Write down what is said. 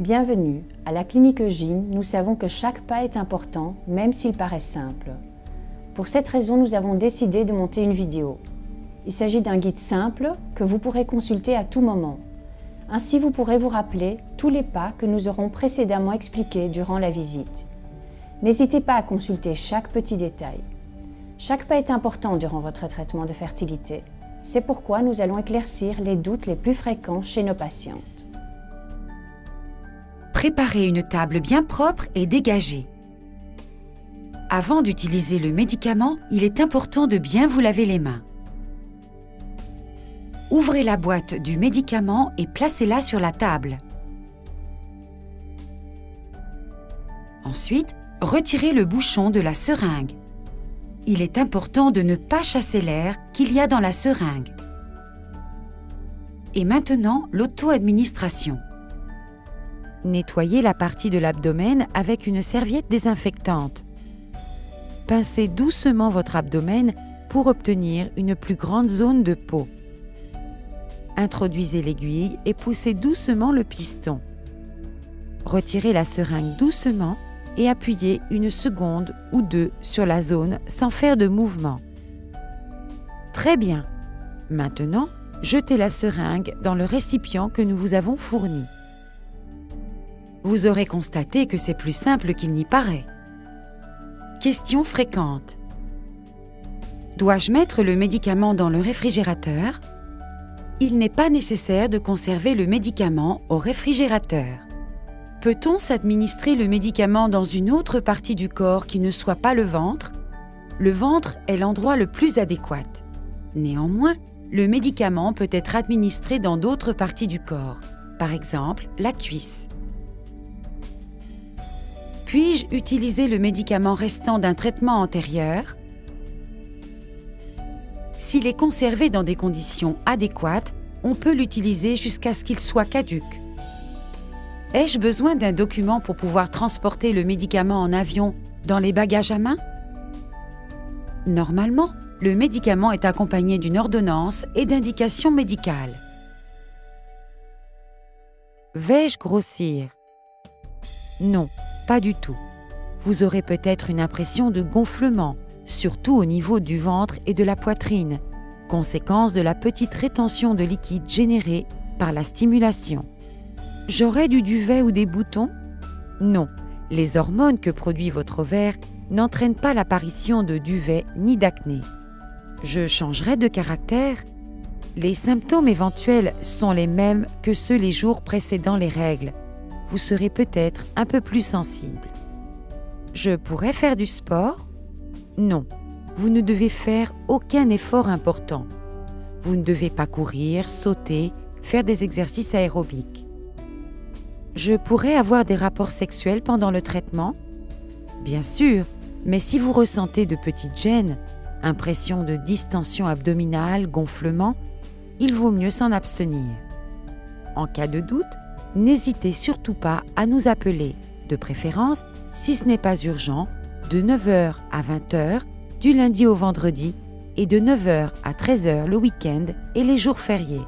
Bienvenue, à la clinique Eugine, nous savons que chaque pas est important, même s'il paraît simple. Pour cette raison, nous avons décidé de monter une vidéo. Il s'agit d'un guide simple que vous pourrez consulter à tout moment. Ainsi, vous pourrez vous rappeler tous les pas que nous aurons précédemment expliqués durant la visite. N'hésitez pas à consulter chaque petit détail. Chaque pas est important durant votre traitement de fertilité. C'est pourquoi nous allons éclaircir les doutes les plus fréquents chez nos patientes. Préparez une table bien propre et dégagée. Avant d'utiliser le médicament, il est important de bien vous laver les mains. Ouvrez la boîte du médicament et placez-la sur la table. Ensuite, retirez le bouchon de la seringue. Il est important de ne pas chasser l'air qu'il y a dans la seringue. Et maintenant, l'auto-administration. Nettoyez la partie de l'abdomen avec une serviette désinfectante. Pincez doucement votre abdomen pour obtenir une plus grande zone de peau. Introduisez l'aiguille et poussez doucement le piston. Retirez la seringue doucement et appuyez une seconde ou deux sur la zone sans faire de mouvement. Très bien. Maintenant, jetez la seringue dans le récipient que nous vous avons fourni. Vous aurez constaté que c'est plus simple qu'il n'y paraît. Question fréquente. Dois-je mettre le médicament dans le réfrigérateur? Il n'est pas nécessaire de conserver le médicament au réfrigérateur. Peut-on s'administrer le médicament dans une autre partie du corps qui ne soit pas le ventre? Le ventre est l'endroit le plus adéquat. Néanmoins, le médicament peut être administré dans d'autres parties du corps, par exemple la cuisse. Puis-je utiliser le médicament restant d'un traitement antérieur? S'il est conservé dans des conditions adéquates, on peut l'utiliser jusqu'à ce qu'il soit caduc. Ai-je besoin d'un document pour pouvoir transporter le médicament en avion dans les bagages à main? Normalement, le médicament est accompagné d'une ordonnance et d'indications médicales. Vais-je grossir? Non. Pas du tout. Vous aurez peut-être une impression de gonflement, surtout au niveau du ventre et de la poitrine, conséquence de la petite rétention de liquide générée par la stimulation. J'aurai du duvet ou des boutons? Non, les hormones que produit votre ovaire n'entraînent pas l'apparition de duvet ni d'acné. Je changerai de caractère? Les symptômes éventuels sont les mêmes que ceux les jours précédant les règles. Vous serez peut-être un peu plus sensible. Je pourrais faire du sport? Non, vous ne devez faire aucun effort important. Vous ne devez pas courir, sauter, faire des exercices aérobiques. Je pourrais avoir des rapports sexuels pendant le traitement? Bien sûr, mais si vous ressentez de petites gênes, impression de distension abdominale, gonflement, il vaut mieux s'en abstenir. En cas de doute, n'hésitez surtout pas à nous appeler, de préférence, si ce n'est pas urgent, de 9h à 20h, du lundi au vendredi et de 9h à 13h le week-end et les jours fériés.